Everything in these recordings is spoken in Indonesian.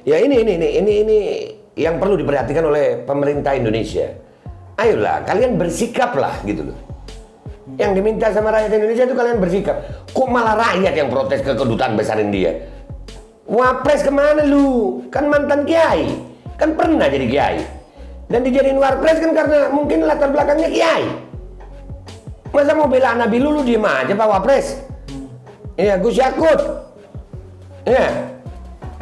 Ya ini yang perlu diperhatikan oleh pemerintah Indonesia. Ayolah, kalian bersikaplah gitu loh. Yang diminta sama rakyat Indonesia itu kalian bersikap. Kok malah rakyat yang protes ke kedutaan besar India? Wapres kemana lu? Kan mantan kiai, kan pernah jadi kiai. Dan dijadiin wapres kan karena mungkin latar belakangnya kiai. Masa mau bela Nabi lu diem aja Pak Wapres? Iya, Gus Yakut. Iya.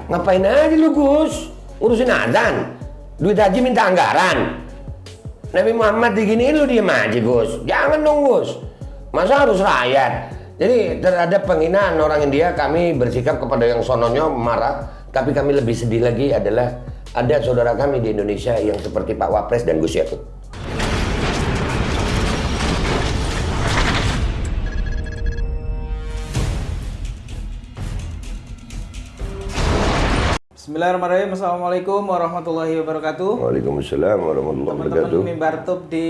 Ngapain aja lu Gus? Urusin azan. Duit haji minta anggaran. Nabi Muhammad diginiin lu diem aja Gus. Jangan dong Gus. Masa harus rakyat? Jadi terhadap penghinaan orang India kami bersikap kepada yang sononya marah. Tapi kami lebih sedih lagi adalah ada saudara kami di Indonesia yang seperti Pak Wapres dan Gus Yakut. Bismillahirrahmanirrahim. Assalamualaikum warahmatullahi wabarakatuh. Waalaikumsalam warahmatullahi wabarakatuh. Teman-teman Mimbartub di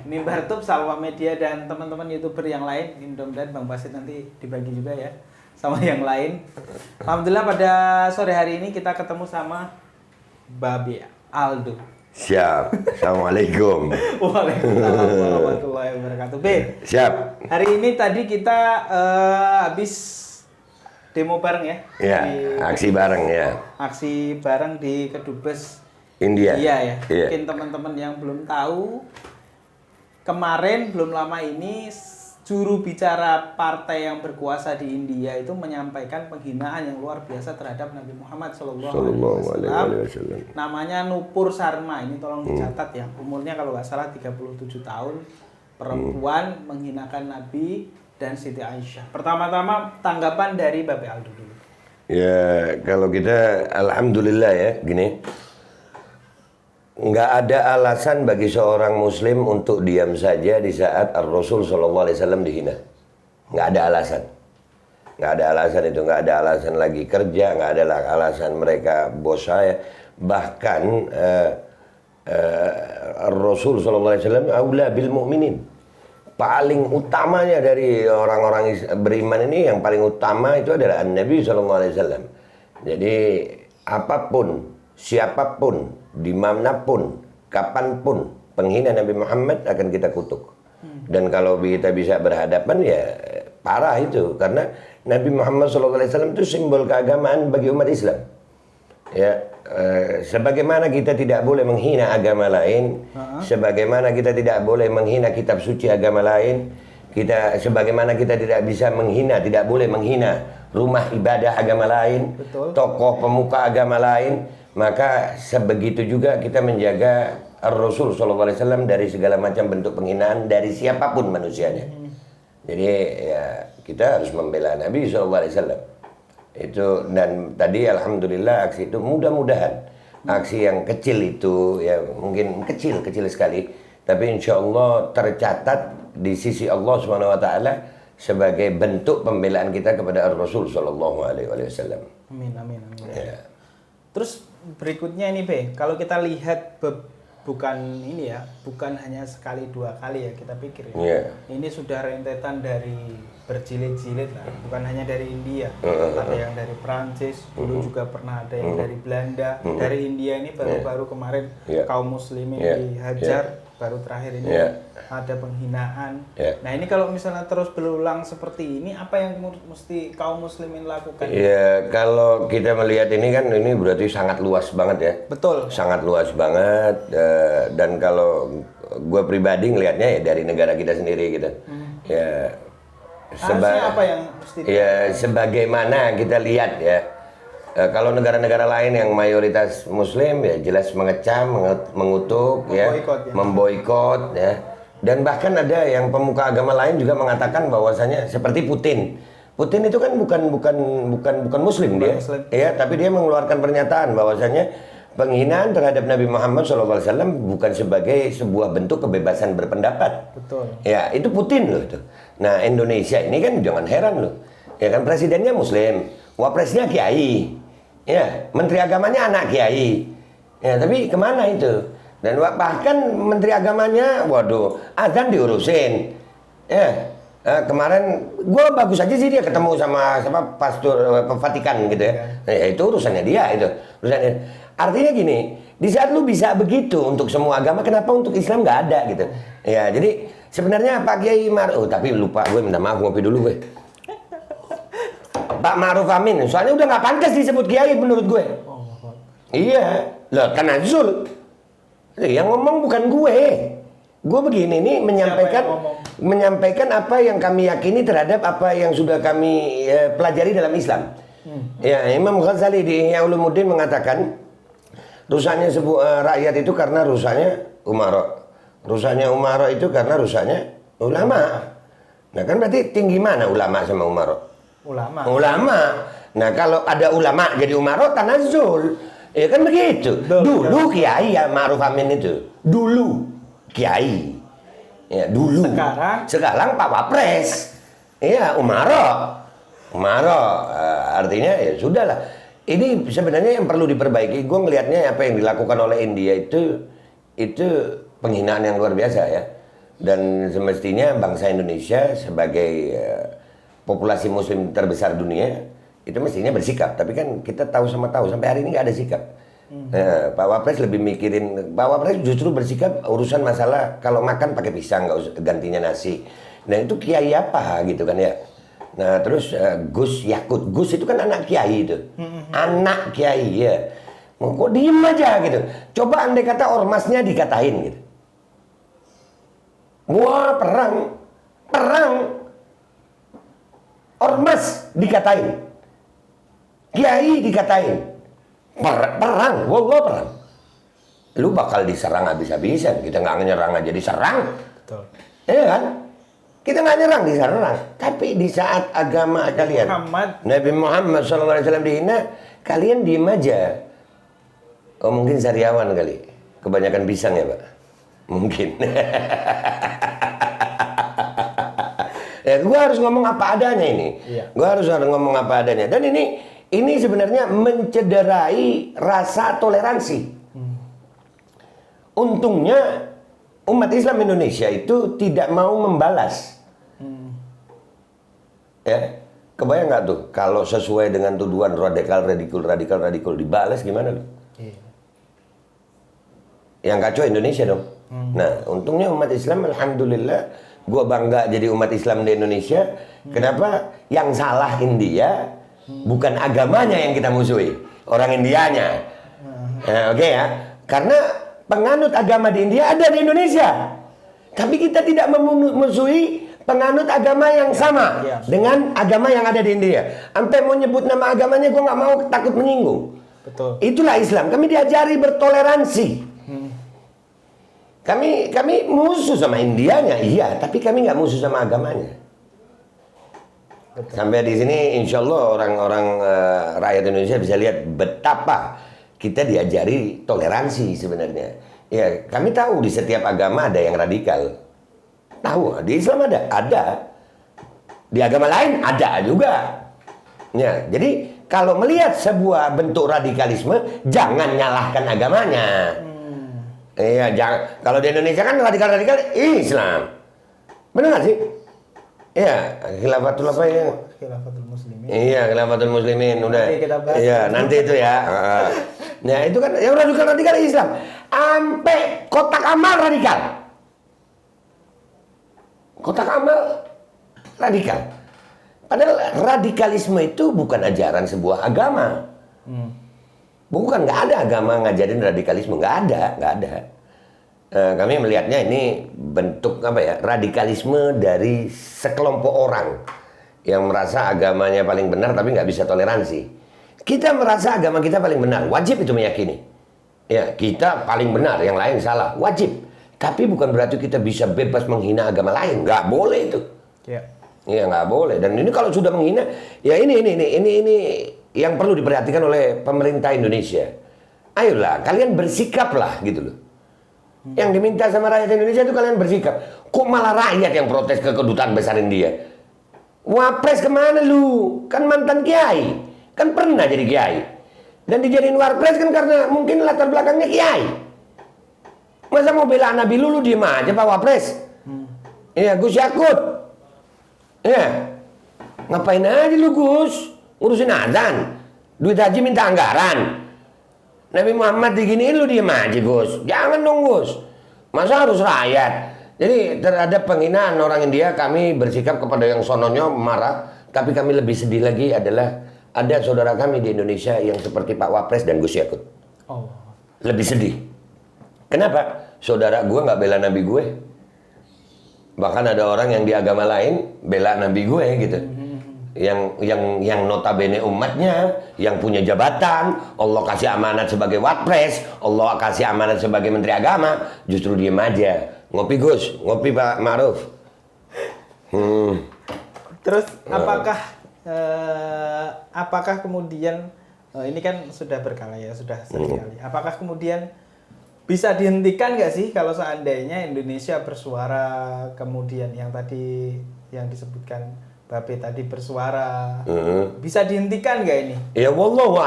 Mimbartub, Salwa Media dan teman-teman YouTuber yang lain. Mudah-mudahan Bang Basit nanti dibagi juga ya sama yang lain. Alhamdulillah pada sore hari ini kita ketemu sama Babe Aldo. Siap. Assalamualaikum. Waalaikumsalam warahmatullahi wabarakatuh. Be. Siap. Hari ini tadi kita habis demo bareng ya? Ya, aksi bareng ya. Aksi bareng di Kedubes India. Iya ya. Iya. Mungkin teman-teman yang belum tahu, kemarin belum lama ini juru bicara partai yang berkuasa di India itu menyampaikan penghinaan yang luar biasa terhadap Nabi Muhammad Sallallahu alaihi wasallam. Namanya Nupur Sarma. Ini tolong dicatat ya. Umurnya kalau nggak salah 37 tahun. Perempuan menghinakan Nabi dan Siti Aisyah. Pertama-tama tanggapan dari Babe Aldo dulu. Ya, kalau kita alhamdulillah ya, gini. Nggak ada alasan bagi seorang muslim untuk diam saja di saat Ar-Rasul sallallahu alaihi wasallam dihina. Nggak ada alasan. Nggak ada alasan itu, nggak ada alasan lagi kerja, nggak ada alasan mereka bos saya. Bahkan Ar-Rasul sallallahu alaihi wasallam aula bil mu'minin. Paling utamanya dari orang-orang beriman ini, yang paling utama itu adalah Nabi SAW. Jadi apapun, siapapun, dimanapun, kapanpun penghina Nabi Muhammad akan kita kutuk. Dan kalau kita bisa berhadapan ya parah itu, karena Nabi Muhammad SAW itu simbol keagamaan bagi umat Islam. Ya, sebagaimana kita tidak boleh menghina agama lain, sebagaimana kita tidak boleh menghina kitab suci agama lain, sebagaimana kita tidak bisa menghina, tidak boleh menghina rumah ibadah agama lain, tokoh pemuka agama lain, maka sebegitu juga kita menjaga Rasul SAW dari segala macam bentuk penghinaan dari siapapun manusianya. Jadi ya kita harus membela Nabi SAW. Itu, dan tadi alhamdulillah aksi itu mudah-mudahan aksi yang kecil itu ya mungkin kecil sekali, tapi insya Allah tercatat di sisi Allah SWT sebagai bentuk pembelaan kita kepada Rasul Sallallahu Alaihi Wasallam. Amin. Ya. Terus berikutnya ini Be, kalau kita lihat bukan ini ya, bukan hanya sekali dua kali ya kita pikir ya. Yeah. Ini sudah rentetan dari berjilid-jilid lah, bukan hanya dari India, ada yang dari Prancis, dulu juga pernah ada yang dari Belanda, dari India ini baru-baru kemarin kaum muslimin dihajar, baru terakhir ini ada penghinaan. Nah ini kalau misalnya terus berulang seperti ini, apa yang mesti kaum muslimin lakukan? Ya kalau kita melihat ini kan ini berarti sangat luas banget ya. Betul. Sangat luas banget, dan kalau gue pribadi ngelihatnya ya dari negara kita sendiri gitu. Ya. Harusnya apa yang mesti sebagaimana kita lihat ya, kalau negara-negara lain yang mayoritas muslim ya jelas mengecam, mengutuk, memboikot ya, dan bahkan ada yang pemuka agama lain juga mengatakan bahwasanya seperti Putin itu kan bukan muslim dia, ya, tapi dia mengeluarkan pernyataan bahwasanya penghinaan terhadap Nabi Muhammad SAW bukan sebagai sebuah bentuk kebebasan berpendapat. Betul. Ya, itu Putin loh itu. Nah, Indonesia ini kan jangan heran loh. Ya kan presidennya muslim, wapresnya kiai. Ya, menteri agamanya anak kiai. Ya, tapi kemana itu? Dan bahkan menteri agamanya, waduh, azan diurusin. Ya, Kemarin gue bagus aja sih dia ketemu sama pastor Vatikan gitu ya. Ya itu urusannya dia itu. Urusannya. Artinya gini, di saat lu bisa begitu untuk semua agama, kenapa untuk Islam nggak ada gitu? Ya jadi sebenarnya Pak Kiai Maruf, tapi lupa gue minta maaf ngopi dulu gue. Pak Maruf Amin, soalnya udah nggak pantas disebut Kiai menurut gue. Iya, lah Tanazul. Yang ngomong bukan gue. Gue begini nih menyampaikan apa yang kami yakini terhadap apa yang sudah kami pelajari dalam Islam. Ya, Imam Ghazali di Ihya Ulumuddin mengatakan rusaknya sebuah rakyat itu karena rusaknya umara. Rusaknya umara itu karena rusaknya ulama. Nah kan berarti tinggi mana ulama sama umara? Ulama. Nah kalau ada ulama jadi umara tanazul. Ya kan begitu. Dulu Kiai ya Ma'ruf Amin itu. Dulu Kiai, ya dulu. Sekarang Pak Wapres, iya Umaro, artinya ya sudahlah. Ini sebenarnya yang perlu diperbaiki. Gue ngelihatnya apa yang dilakukan oleh India itu penghinaan yang luar biasa ya. Dan semestinya bangsa Indonesia sebagai populasi Muslim terbesar dunia itu mestinya bersikap. Tapi kan kita tahu sampai hari ini nggak ada sikap. Nah, Pak Wapres lebih mikirin, Pak Wapres justru bersikap urusan masalah kalau makan pakai pisang nggak usah gantinya nasi. Nah itu kiai apa gitu kan ya. Nah terus Gus Yakut, Gus itu kan anak kiai itu, anak kiai ya. Kok diem aja gitu. Coba andai kata ormasnya dikatain gitu. Wah perang, ormas dikatain, kiai dikatain. Perang, perang. Lu bakal diserang habis-habisan. Kita nggak nyerang aja diserang. Betul. Iya kan? Kita nggak nyerang diserang. Tapi di saat agama kalian, Nabi Muhammad SAW dihina, kalian diem aja. Oh mungkin sariawan kali. Kebanyakan pisang ya Pak? Mungkin. Ya, gue harus ngomong apa adanya ini. Iya. Gue harus ngomong apa adanya. Dan ini sebenarnya mencederai rasa toleransi. Untungnya umat Islam Indonesia itu tidak mau membalas. Ya, kebayang nggak tuh kalau sesuai dengan tuduhan radikal dibalas gimana tuh? Yang kacau Indonesia dong. Nah, untungnya umat Islam, alhamdulillah, gue bangga jadi umat Islam di Indonesia. Kenapa? Yang salah India. Bukan agamanya yang kita musuhi, orang Indianya. Oke ya, karena penganut agama di India ada di Indonesia, tapi kita tidak memusuhi penganut agama yang sama dengan agama yang ada di India. Sampai mau nyebut nama agamanya, gue nggak mau, takut menyinggung. Betul. Itulah Islam. Kami diajari bertoleransi. Kami musuh sama Indianya, iya, tapi kami nggak musuh sama agamanya. Betul. Sampai di sini insya Allah orang-orang rakyat Indonesia bisa lihat betapa kita diajari toleransi sebenarnya. Ya kami tahu di setiap agama ada yang radikal. Tahu di Islam ada. Di agama lain ada juga. Ya, jadi kalau melihat sebuah bentuk radikalisme jangan nyalahkan agamanya. Iya, jangan. Kalau di Indonesia kan radikal Islam. Benar nggak sih? Iya, khilafatul apa ya? Khilafatul Muslimin. Iya, khilafatul Muslimin udah. Nanti kita bahas. Iya, nanti itu ya. Nah, itu kan yang radikal Islam. Sampai kotak amal radikal. Kotak amal radikal. Padahal radikalisme itu bukan ajaran sebuah agama. Bukan, nggak ada agama ngajarin radikalisme, nggak ada. Kami melihatnya ini bentuk apa ya, radikalisme dari sekelompok orang yang merasa agamanya paling benar tapi nggak bisa toleransi. Kita merasa agama kita paling benar, wajib itu meyakini. Ya, kita paling benar, yang lain salah, wajib. Tapi bukan berarti kita bisa bebas menghina agama lain, nggak boleh itu. Iya, nggak boleh. Dan ini kalau sudah menghina, ya ini yang perlu diperhatikan oleh pemerintah Indonesia. Ayolah, kalian bersikaplah gitu loh. Yang diminta sama rakyat Indonesia itu kalian bersikap. Kok malah rakyat yang protes ke kedutaan besar India? Wapres kemana lu? Kan mantan kiai. Kan pernah jadi kiai. Dan dijadiin wapres kan karena mungkin latar belakangnya kiai. Masa mau bela Nabi lu diem aja Pak Wapres? Iya, Gus Yakut. Ya, ngapain aja lu Gus? Ngurusin azan, duit haji minta anggaran. Nabi Muhammad diginiin lu diem aja Gus. Jangan dong Gus. Masa harus rakyat? Jadi terhadap penghinaan orang India kami bersikap kepada yang sononya marah. Tapi kami lebih sedih lagi adalah ada saudara kami di Indonesia yang seperti Pak Wapres dan Gus Yakut. Oh. Lebih sedih. Kenapa? Saudara gue nggak bela Nabi gue. Bahkan ada orang yang di agama lain bela Nabi gue gitu. Yang notabene umatnya, yang punya jabatan, Allah kasih amanat sebagai Wapres, Allah kasih amanat sebagai Menteri Agama, justru diem aja. Ngopi Gus, ngopi Pak Ma'ruf. Terus apakah kemudian ini kan sudah berkala ya, sudah sering kali. Apakah kemudian bisa dihentikan nggak sih kalau seandainya Indonesia bersuara, kemudian yang tadi yang disebutkan Babe tadi bersuara, bisa dihentikan nggak ini? Ya wallahu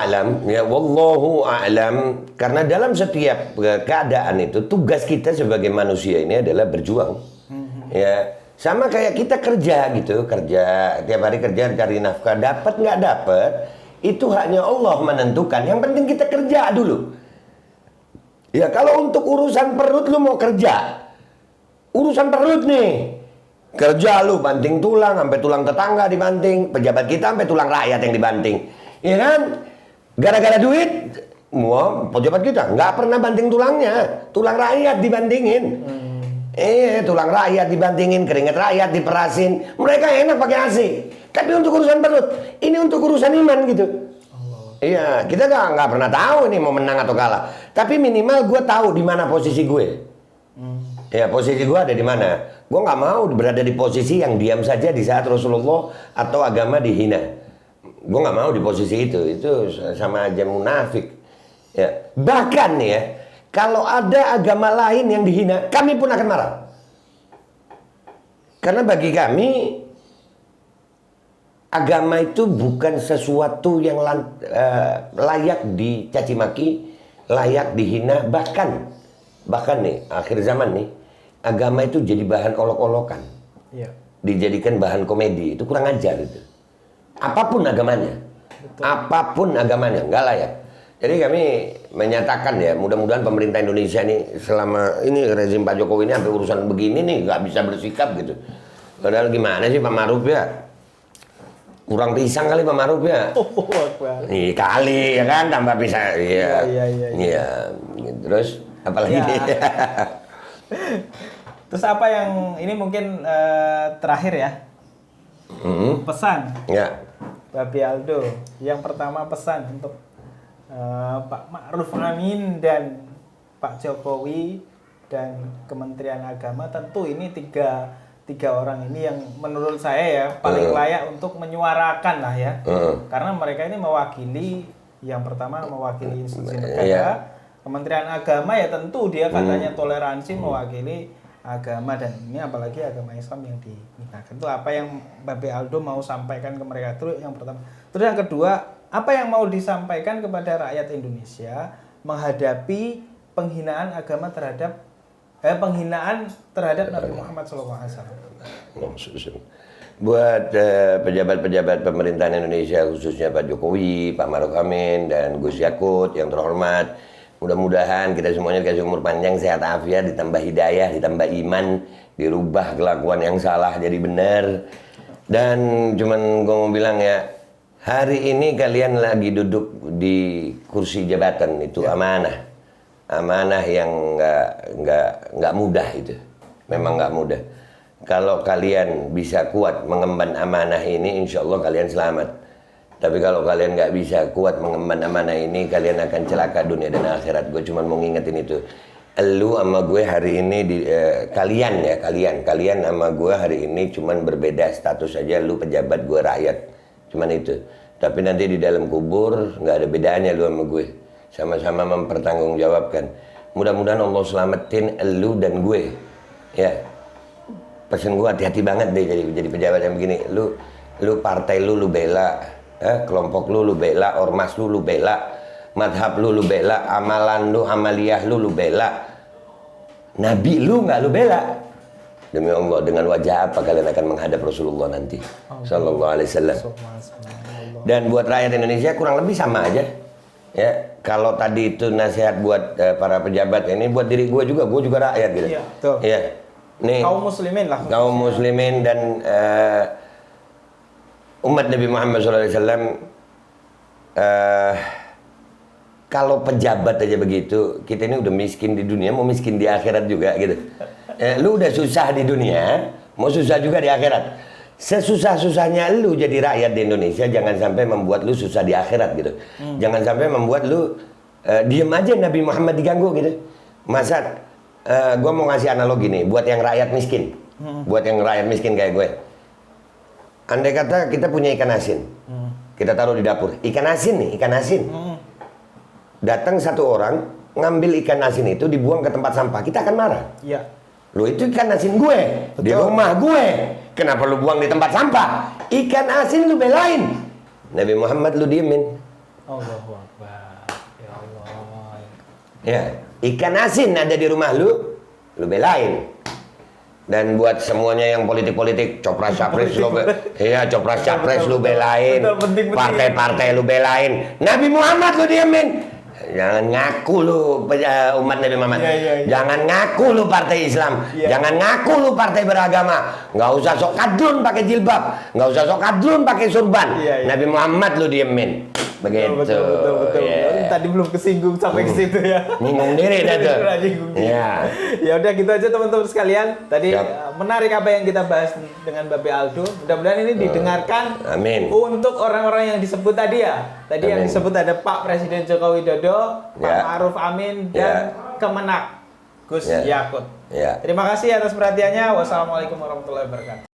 a'lam, karena dalam setiap keadaan itu tugas kita sebagai manusia ini adalah berjuang. Ya, sama kayak kita kerja gitu, kerja tiap hari kerja cari nafkah, dapat nggak dapat itu haknya Allah menentukan. Yang penting kita kerja dulu. Ya kalau untuk urusan perut lu mau kerja, urusan perut nih, kerja lu banting tulang sampai tulang tetangga dibanting, pejabat kita sampai tulang rakyat yang dibanting, ya kan? Gara-gara duit, pejabat kita nggak pernah banting tulangnya, tulang rakyat dibantingin. Tulang rakyat dibantingin, keringat rakyat diperasin, mereka enak pakai AC. Tapi untuk urusan perut, ini untuk urusan iman gitu. Iya, kita nggak pernah tahu ini mau menang atau kalah. Tapi minimal gue tahu di mana posisi gue. Ya posisi gue ada di mana. Gue nggak mau berada di posisi yang diam saja di saat Rasulullah atau agama dihina. Gue nggak mau di posisi itu. Itu sama aja munafik. Ya. Bahkan ya, kalau ada agama lain yang dihina, kami pun akan marah. Karena bagi kami agama itu bukan sesuatu yang layak dicaci maki, layak dihina, bahkan nih akhir zaman nih agama itu jadi bahan olok-olokan, dijadikan bahan komedi, itu kurang ajar itu. Apapun agamanya, nggak layak. Jadi kami menyatakan ya, mudah-mudahan pemerintah Indonesia ini selama ini rezim Pak Jokowi ini sampai urusan begini nih nggak bisa bersikap gitu. Padahal gimana sih Pak Ma'ruf ya? Kurang pisang kali Pak Ma'ruf ya. Iya kali ya kan, tambah pisang. Iya. Terus apalagi ya. Terus apa yang ini mungkin terakhir ya? Pesan. Ya. Babe Aldo, yang pertama pesan untuk Pak Ma'ruf Amin dan Pak Jokowi dan Kementerian Agama, tentu ini tiga orang ini yang menurut saya ya paling layak untuk menyuarakan lah ya, karena mereka ini mewakili, yang pertama mewakili institusi negara, Kementerian Agama ya tentu dia katanya toleransi mewakili agama, dan ini apalagi agama Islam yang dinikahkan. Itu apa yang Babe Aldo mau sampaikan ke mereka, itu yang pertama. Terus yang kedua, apa yang mau disampaikan kepada rakyat Indonesia menghadapi penghinaan agama terhadap Nabi Muhammad SAW. Buat pejabat-pejabat pemerintahan Indonesia, khususnya Pak Jokowi, Pak Ma'ruf Amin, dan Gus Yakut yang terhormat, mudah-mudahan kita semuanya dikasih umur panjang, sehat afiat, ditambah hidayah, ditambah iman, dirubah kelakuan yang salah jadi benar. Dan cuman gue mau bilang ya, hari ini kalian lagi duduk di kursi jabatan, itu amanah yang nggak mudah itu, memang nggak mudah. Kalau kalian bisa kuat mengemban amanah ini, insya Allah kalian selamat. Tapi kalau kalian nggak bisa kuat mengemban amanah ini, kalian akan celaka dunia dan akhirat. Gue cuma mau ngingetin itu. Lu sama gue hari ini kalian sama gue hari ini cuman berbeda status aja. Lu pejabat, gue rakyat, cuman itu. Tapi nanti di dalam kubur nggak ada bedanya lu sama gue. Sama-sama mempertanggungjawabkan. Mudah-mudahan Allah selamatin elu dan gue. Ya. Pesan gue hati-hati banget deh jadi pejabat yang begini. Lu partai lu bela, kelompok lu bela, ormas lu bela, madhab lu bela, amalan lu, amaliyah lu bela. Nabi lu nggak lu bela. Demi Allah, dengan wajah apa kalian akan menghadap Rasulullah nanti sallallahu alaihi wasallam. Dan buat rakyat Indonesia kurang lebih sama aja. Ya, kalau tadi itu nasihat buat para pejabat, ini buat diri gue juga rakyat gitu. Iya, betul. Iya. Nih, Kaum muslimin lah. kaum muslimin dan umat Nabi Muhammad SAW. Kalau pejabat aja begitu, kita ini udah miskin di dunia, mau miskin di akhirat juga gitu. Lu udah susah di dunia, mau susah juga di akhirat. Sesusah-susahnya lu jadi rakyat di Indonesia, jangan sampai membuat lu susah di akhirat gitu. Jangan sampai membuat lu diem aja Nabi Muhammad diganggu gitu. Masa gue mau ngasih analogi nih buat yang rakyat miskin. Buat yang rakyat miskin kayak gue. Andai kata kita punya ikan asin. Kita taruh di dapur. Ikan asin nih, ikan asin. Datang satu orang ngambil ikan asin itu dibuang ke tempat sampah, kita akan marah. Iya. Lu itu ikan asin gue, di rumah gue. Kenapa lu buang di tempat sampah? Ikan asin lu belain. Nabi Muhammad lu diemin. Allahu Akbar. Ya Allah. Ya, ikan asin ada di rumah lu belain. Dan buat semuanya yang politik-politik, copras-capres lu copras-capres lu belain. Partai-partai lu belain. Nabi Muhammad lu diemin. Jangan ngaku lu umat Nabi Muhammad. Jangan ngaku lu partai Islam. Jangan ngaku lu partai beragama. Nggak usah sok kadrun pakai jilbab. Nggak usah sok kadrun pakai surban. Nabi Muhammad lu diemin. Begitu. Betul. Tadi belum kesinggung sampai ke situ ya. Nyinggung diri dah tuh. Ya. Ya udah gitu aja teman-teman sekalian. Tadi menarik apa yang kita bahas dengan Babe Aldo. Mudah-mudahan ini didengarkan. Amin. Untuk orang-orang yang disebut tadi ya. Tadi yang disebut ada Pak Presiden Joko Widodo, Pak Ma'ruf Amin dan Kemenak Gus Yakut. Terima kasih atas perhatiannya. Wassalamualaikum warahmatullahi wabarakatuh.